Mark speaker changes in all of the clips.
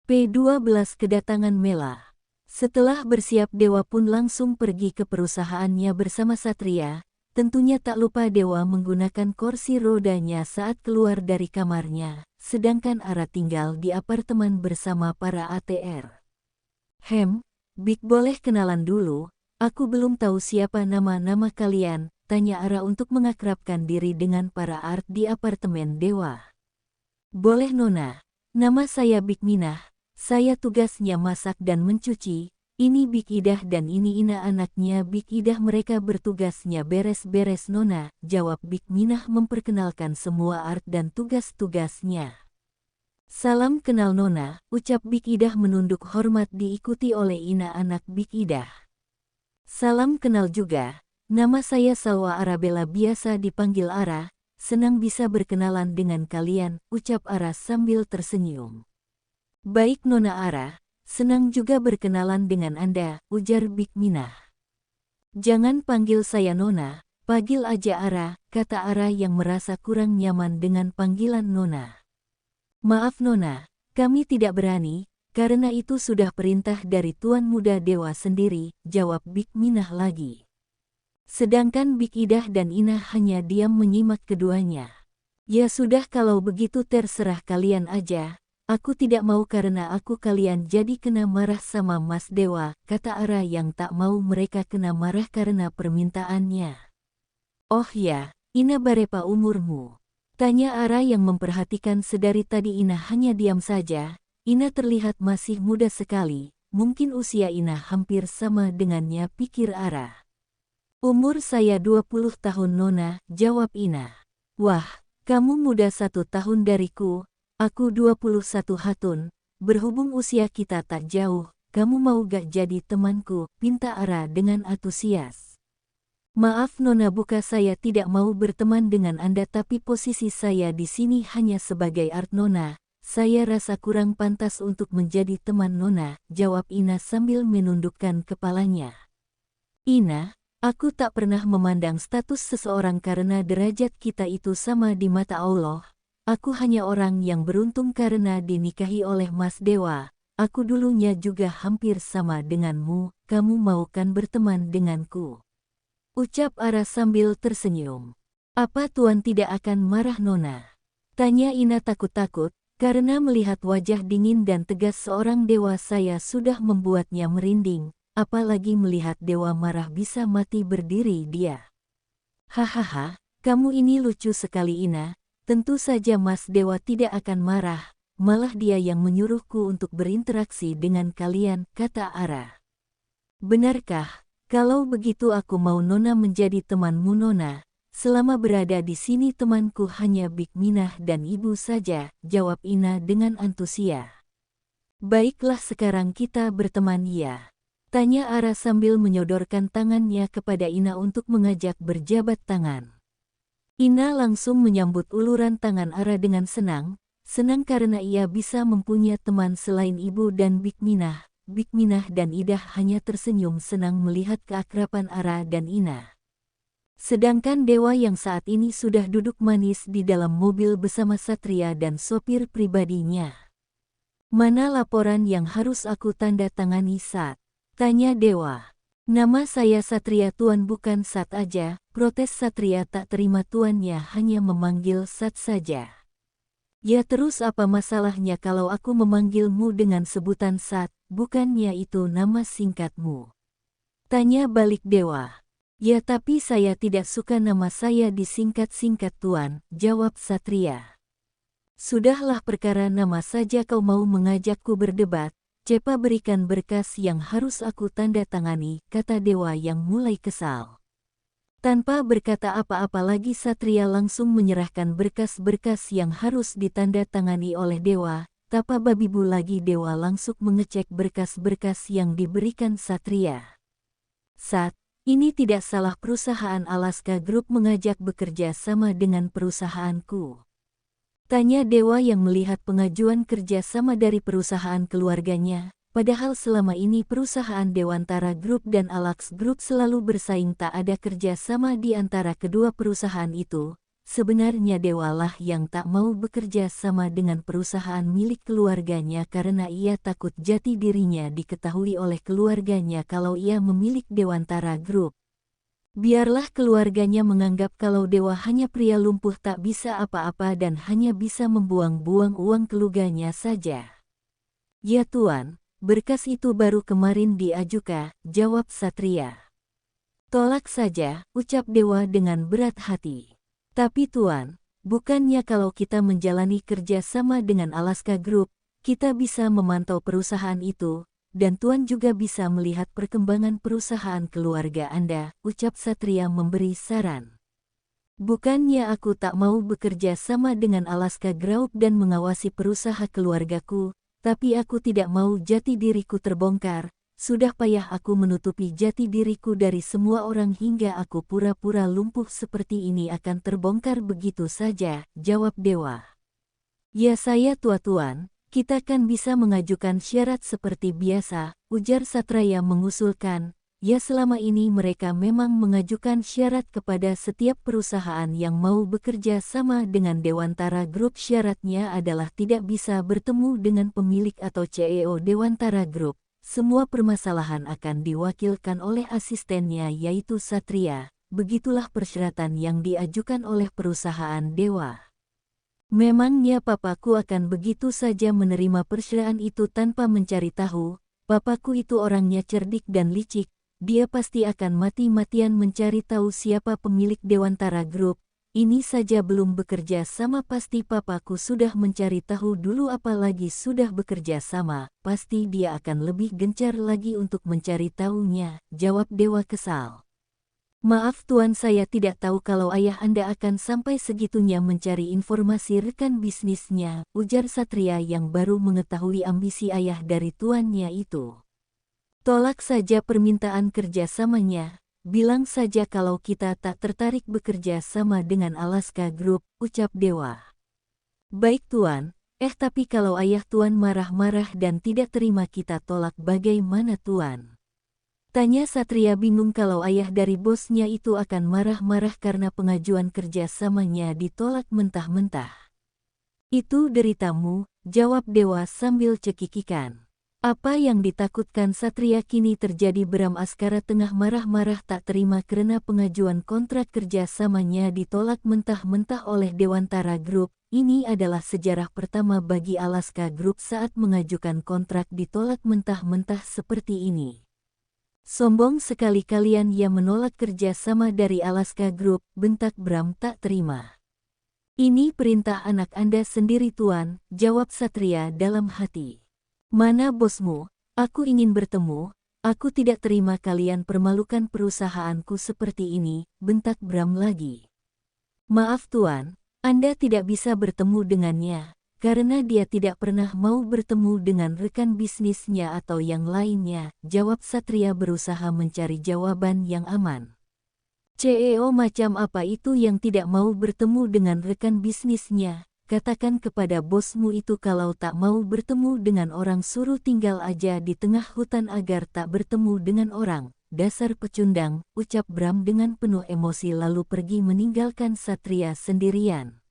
Speaker 1: P12 Kedatangan Mela. Setelah bersiap Dewa pun langsung pergi ke perusahaannya bersama Satria. Tentunya tak lupa Dewa menggunakan kursi rodanya saat keluar dari kamarnya, sedangkan Ara tinggal di apartemen bersama para ATR. Bik boleh kenalan dulu, aku belum tahu siapa nama-nama kalian, tanya Ara untuk mengakrabkan diri dengan para art di apartemen Dewa. Boleh Nona, nama saya Bik Minah. Saya tugasnya masak dan mencuci, ini Bik Idah dan ini Ina anaknya Bik Idah mereka bertugasnya beres-beres Nona, jawab Bik Minah memperkenalkan semua art dan tugas-tugasnya. Salam kenal Nona, ucap Bik Idah menunduk hormat diikuti oleh Ina anak Bik Idah. Salam kenal juga, nama saya Salwa Arabella biasa dipanggil Ara, senang bisa berkenalan dengan kalian, ucap Ara sambil tersenyum. Baik Nona Ara, senang juga berkenalan dengan Anda, ujar Bik Minah. Jangan panggil saya Nona, panggil aja Ara, kata Ara yang merasa kurang nyaman dengan panggilan Nona. Maaf Nona, kami tidak berani, karena itu sudah perintah dari Tuan Muda Dewa sendiri, jawab Bik Minah lagi. Sedangkan Bik Idah dan Ina hanya diam menyimak keduanya. Ya sudah kalau begitu terserah kalian aja. Aku tidak mau karena aku kalian jadi kena marah sama Mas Dewa, kata Ara yang tak mau mereka kena marah karena permintaannya. Oh ya, Ina berapa umurmu? Tanya Ara yang memperhatikan sedari tadi Ina hanya diam saja. Ina terlihat masih muda sekali, mungkin usia Ina hampir sama dengannya pikir Ara. Umur saya 20 tahun Nona, jawab Ina. Wah, kamu muda 1 tahun dariku. Aku 21 hatun, berhubung usia kita tak jauh, kamu mau gak jadi temanku, pinta Ara dengan antusias. Maaf Nona bukan saya tidak mau berteman dengan Anda tapi posisi saya di sini hanya sebagai art Nona, saya rasa kurang pantas untuk menjadi teman Nona, jawab Ina sambil menundukkan kepalanya. Ina, aku tak pernah memandang status seseorang karena derajat kita itu sama di mata Allah. Aku hanya orang yang beruntung karena dinikahi oleh Mas Dewa. Aku dulunya juga hampir sama denganmu, kamu mau kan berteman denganku? Ucap Ara sambil tersenyum. Apa Tuan tidak akan marah Nona? Tanya Ina takut-takut, karena melihat wajah dingin dan tegas seorang dewa saya sudah membuatnya merinding, apalagi melihat dewa marah bisa mati berdiri dia. Hahaha, kamu ini lucu sekali Ina. Tentu saja Mas Dewa tidak akan marah, malah dia yang menyuruhku untuk berinteraksi dengan kalian, kata Ara. Benarkah? Kalau begitu aku mau Nona menjadi temanmu Nona. Selama berada di sini temanku hanya Bik Minah dan ibu saja, jawab Ina dengan antusias. Baiklah sekarang kita berteman ya. Tanya Ara sambil menyodorkan tangannya kepada Ina untuk mengajak berjabat tangan. Ina langsung menyambut uluran tangan Ara dengan senang karena ia bisa mempunyai teman selain ibu dan Bik Minah. Bik Minah dan Idah hanya tersenyum senang melihat keakraban Ara dan Ina. Sedangkan Dewa yang saat ini sudah duduk manis di dalam mobil bersama Satria dan sopir pribadinya. Mana laporan yang harus aku tanda tangani Sat? Tanya Dewa. Nama saya Satria Tuan bukan Sat aja, protes Satria tak terima tuannya hanya memanggil Sat saja. Ya terus apa masalahnya kalau aku memanggilmu dengan sebutan Sat, bukannya itu nama singkatmu? Tanya balik Dewa. Ya tapi saya tidak suka nama saya disingkat-singkat Tuan, jawab Satria. Sudahlah perkara nama saja kau mau mengajakku berdebat. Cepat berikan berkas yang harus aku tanda tangani, kata Dewa yang mulai kesal. Tanpa berkata apa-apa lagi Satria langsung menyerahkan berkas-berkas yang harus ditanda tangani oleh Dewa. Tanpa babibu lagi Dewa langsung mengecek berkas-berkas yang diberikan Satria. Sat, ini tidak salah perusahaan Alaska Group mengajak bekerja sama dengan perusahaanku. Tanya Dewa yang melihat pengajuan kerja sama dari perusahaan keluarganya, padahal selama ini perusahaan Dewantara Group dan Alax Group selalu bersaing tak ada kerja sama di antara kedua perusahaan itu. sebenarnya dewalah yang tak mau bekerja sama dengan perusahaan milik keluarganya karena ia takut jati dirinya diketahui oleh keluarganya kalau ia memilik Dewantara Group. Biarlah keluarganya menganggap kalau Dewa hanya pria lumpuh tak bisa apa-apa dan hanya bisa membuang-buang uang keluarganya saja. Ya Tuan, berkas itu baru kemarin diajukan, jawab Satria. Tolak saja, ucap Dewa dengan berat hati. Tapi Tuan, bukannya kalau kita menjalani kerja sama dengan Alaska Group, kita bisa memantau perusahaan itu, dan Tuan juga bisa melihat perkembangan perusahaan keluarga Anda, ucap Satria memberi saran. Bukannya aku tak mau bekerja sama dengan Alaska Group dan mengawasi perusahaan keluargaku, tapi aku tidak mau jati diriku terbongkar. Sudah payah aku menutupi jati diriku dari semua orang hingga aku pura-pura lumpuh seperti ini akan terbongkar begitu saja, jawab Dewa. Ya saya Tuan, kita kan bisa mengajukan syarat seperti biasa, ujar Satraya mengusulkan. Ya selama ini mereka memang mengajukan syarat kepada setiap perusahaan yang mau bekerja sama dengan Dewantara Group. Syaratnya adalah tidak bisa bertemu dengan pemilik atau CEO Dewantara Group. Semua permasalahan akan diwakilkan oleh asistennya yaitu Satria. Begitulah persyaratan yang diajukan oleh perusahaan Dewa. Memangnya papaku akan begitu saja menerima persyaratan itu tanpa mencari tahu? Papaku itu orangnya cerdik dan licik. Dia pasti akan mati-matian mencari tahu siapa pemilik Dewantara Group. Ini saja belum bekerja sama pasti papaku sudah mencari tahu dulu apalagi sudah bekerja sama. Pasti dia akan lebih gencar lagi untuk mencari tahunya, jawab Dewa kesal. Maaf Tuan saya tidak tahu kalau ayah Anda akan sampai segitunya mencari informasi rekan bisnisnya, ujar Satria yang baru mengetahui ambisi ayah dari tuannya itu. Tolak saja permintaan kerjasamanya. Bilang saja kalau kita tak tertarik bekerja sama dengan Alaska Group, ucap Dewa. Baik Tuan, tapi kalau ayah Tuan marah-marah dan tidak terima kita tolak bagaimana Tuan? Tanya Satria bingung kalau ayah dari bosnya itu akan marah-marah karena pengajuan kerjasamanya ditolak mentah-mentah. Itu deritamu, jawab Dewa sambil cekikikan. Apa yang ditakutkan Satria kini terjadi. Bram Askara tengah marah-marah tak terima karena pengajuan kontrak kerjasamanya ditolak mentah-mentah oleh Dewantara Group. Ini adalah sejarah pertama bagi Alaska Group saat mengajukan kontrak ditolak mentah-mentah seperti ini. Sombong sekali kalian yang menolak kerjasama dari Alaska Group, bentak Bram tak terima. Ini perintah anak Anda sendiri Tuan, jawab Satria dalam hati. Mana bosmu? Aku ingin bertemu. Aku tidak terima kalian permalukan perusahaanku seperti ini, bentak Bram lagi. Maaf Tuan, Anda tidak bisa bertemu dengannya, karena dia tidak pernah mau bertemu dengan rekan bisnisnya atau yang lainnya, jawab Satria berusaha mencari jawaban yang aman. CEO macam apa itu yang tidak mau bertemu dengan rekan bisnisnya? Katakan kepada bosmu itu kalau tak mau bertemu dengan orang suruh tinggal aja di tengah hutan agar tak bertemu dengan orang. Dasar pecundang, ucap Bram dengan penuh emosi lalu pergi meninggalkan Satria sendirian.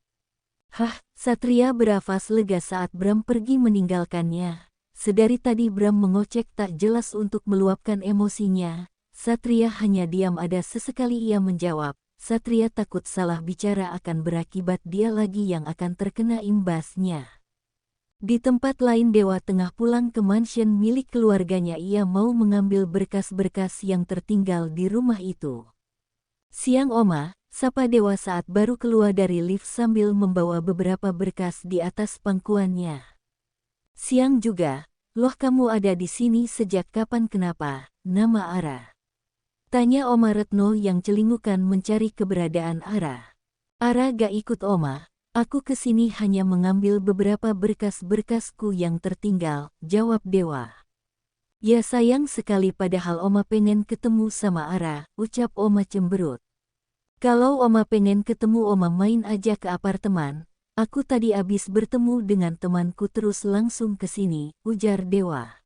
Speaker 1: Satria bernafas lega saat Bram pergi meninggalkannya. Sedari tadi Bram mengocek tak jelas untuk meluapkan emosinya. Satria hanya diam ada sesekali ia menjawab. Satria takut salah bicara akan berakibat dia lagi yang akan terkena imbasnya. Di tempat lain Dewa tengah pulang ke mansion milik keluarganya ia mau mengambil berkas-berkas yang tertinggal di rumah itu. Siang Oma, sapa Dewa saat baru keluar dari lift sambil membawa beberapa berkas di atas pangkuannya. Siang juga, loh kamu ada di sini sejak kapan kenapa, nama Ara? Tanya Oma Retno yang celingukan mencari keberadaan Ara. Ara gak ikut Oma, aku kesini hanya mengambil beberapa berkas-berkasku yang tertinggal, jawab Dewa. Ya sayang sekali padahal Oma pengen ketemu sama Ara, ucap Oma cemberut. Kalau Oma pengen ketemu Oma main aja ke apartemen, aku tadi abis bertemu dengan temanku terus langsung ke sini, ujar Dewa.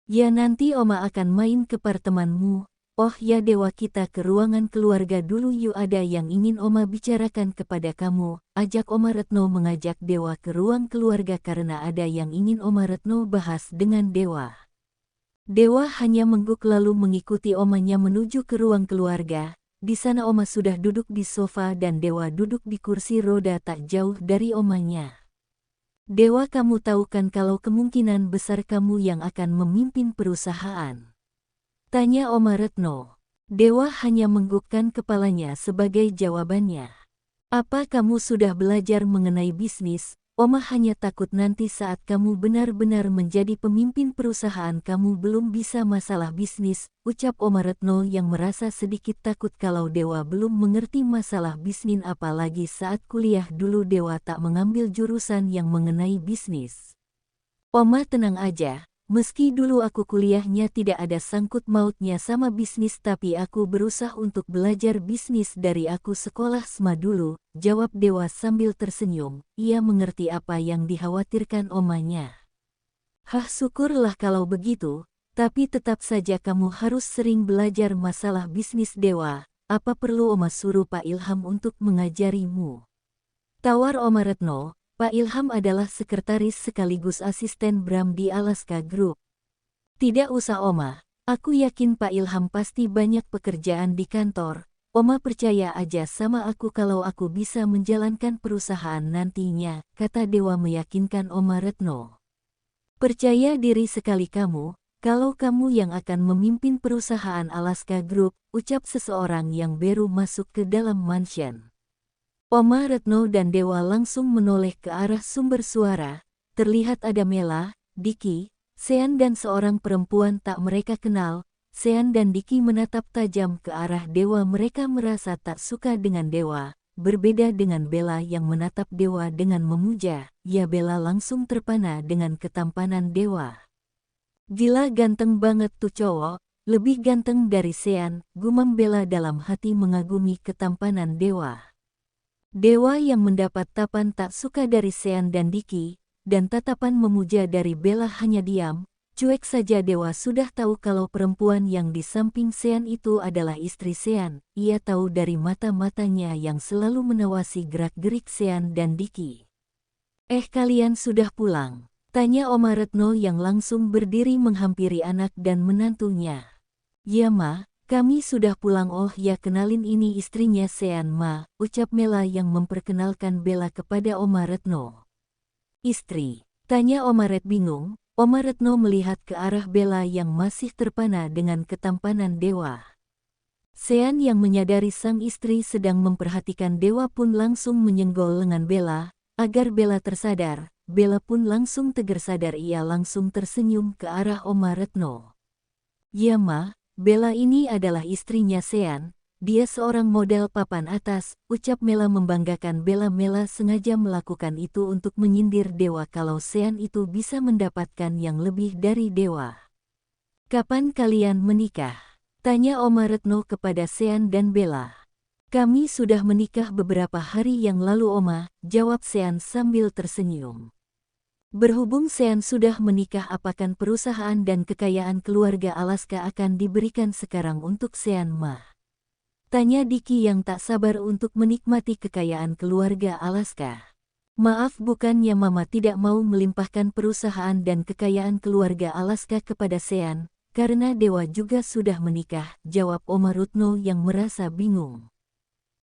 Speaker 1: Ya nanti Oma akan main ke apartemenmu. Oh ya dewa, kita ke ruangan keluarga dulu yuk, ada yang ingin Oma bicarakan kepada kamu, ajak Oma Retno mengajak Dewa ke ruang keluarga karena ada yang ingin Oma Retno bahas dengan Dewa. Dewa hanya mengguk lalu mengikuti omanya menuju ke ruang keluarga. Di sana Oma sudah duduk di sofa dan Dewa duduk di kursi roda tak jauh dari omanya. Dewa, kamu tahu kan kalau kemungkinan besar kamu yang akan memimpin perusahaan? Tanya Oma Retno. Dewa hanya menggugkan kepalanya sebagai jawabannya. Apa kamu sudah belajar mengenai bisnis? Oma hanya takut nanti saat kamu benar-benar menjadi pemimpin perusahaan kamu belum bisa masalah bisnis, ucap Oma Retno yang merasa sedikit takut kalau Dewa belum mengerti masalah bisnis, apalagi saat kuliah dulu Dewa tak mengambil jurusan yang mengenai bisnis. Oma tenang aja. Meski dulu aku kuliahnya tidak ada sangkut mautnya sama bisnis, tapi aku berusaha untuk belajar bisnis dari aku sekolah SMA dulu, jawab Dewa sambil tersenyum. Ia mengerti apa yang dikhawatirkan omanya. Hah, syukurlah kalau begitu, tapi tetap saja kamu harus sering belajar masalah bisnis Dewa. Apa perlu Oma suruh Pak Ilham untuk mengajarimu? Tawar Oma Retno. Pak Ilham adalah sekretaris sekaligus asisten Bram di Alaska Group. Tidak usah Oma, aku yakin Pak Ilham pasti banyak pekerjaan di kantor. Oma percaya aja sama aku kalau aku bisa menjalankan perusahaan nantinya, kata Dewa meyakinkan Oma Retno. Percaya diri sekali kamu, kalau kamu yang akan memimpin perusahaan Alaska Group, ucap seseorang yang baru masuk ke dalam mansion. Oma Retno dan Dewa langsung menoleh ke arah sumber suara. Terlihat ada Mela, Diki, Sean dan seorang perempuan tak mereka kenal. Sean dan Diki menatap tajam ke arah Dewa. Mereka merasa tak suka dengan Dewa. Berbeda dengan Bella yang menatap Dewa dengan memuja. Ya, Bella langsung terpana dengan ketampanan Dewa. Gila ganteng banget tuh cowok, lebih ganteng dari Sean, gumam Bella dalam hati mengagumi ketampanan Dewa. Dewa yang mendapat tapan tak suka dari Sean dan Diki, dan tatapan memuja dari Bella hanya diam, cuek saja. Dewa sudah tahu kalau perempuan yang di samping Sean itu adalah istri Sean. Ia tahu dari mata-matanya yang selalu menawasi gerak-gerik Sean dan Diki. Kalian sudah pulang? Tanya Oma Retno yang langsung berdiri menghampiri anak dan menantunya. Ya Ma. Kami sudah pulang. Oh ya, kenalin ini istrinya Sean Ma, ucap Mela yang memperkenalkan Bella kepada Oma Retno. Istri? Tanya Oma Ret bingung. Oma Retno melihat ke arah Bella yang masih terpana dengan ketampanan Dewa. Sean yang menyadari sang istri sedang memperhatikan Dewa pun langsung menyenggol lengan Bella, agar Bella tersadar. Bella pun langsung tegar sadar. Ia langsung tersenyum ke arah Oma Retno. Ya Ma. Bella ini adalah istrinya Sean, dia seorang model papan atas, ucap Mela membanggakan Bella. Mela sengaja melakukan itu untuk menyindir Dewa kalau Sean itu bisa mendapatkan yang lebih dari Dewa. Kapan kalian menikah? Tanya Oma Retno kepada Sean dan Bella. Kami sudah menikah beberapa hari yang lalu Oma, jawab Sean sambil tersenyum. Berhubung Sean sudah menikah, apakah perusahaan dan kekayaan keluarga Alaska akan diberikan sekarang untuk Sean Ma? Tanya Diki yang tak sabar untuk menikmati kekayaan keluarga Alaska. Maaf, bukannya Mama tidak mau melimpahkan perusahaan dan kekayaan keluarga Alaska kepada Sean, karena Dewa juga sudah menikah, jawab Oma Retno yang merasa bingung.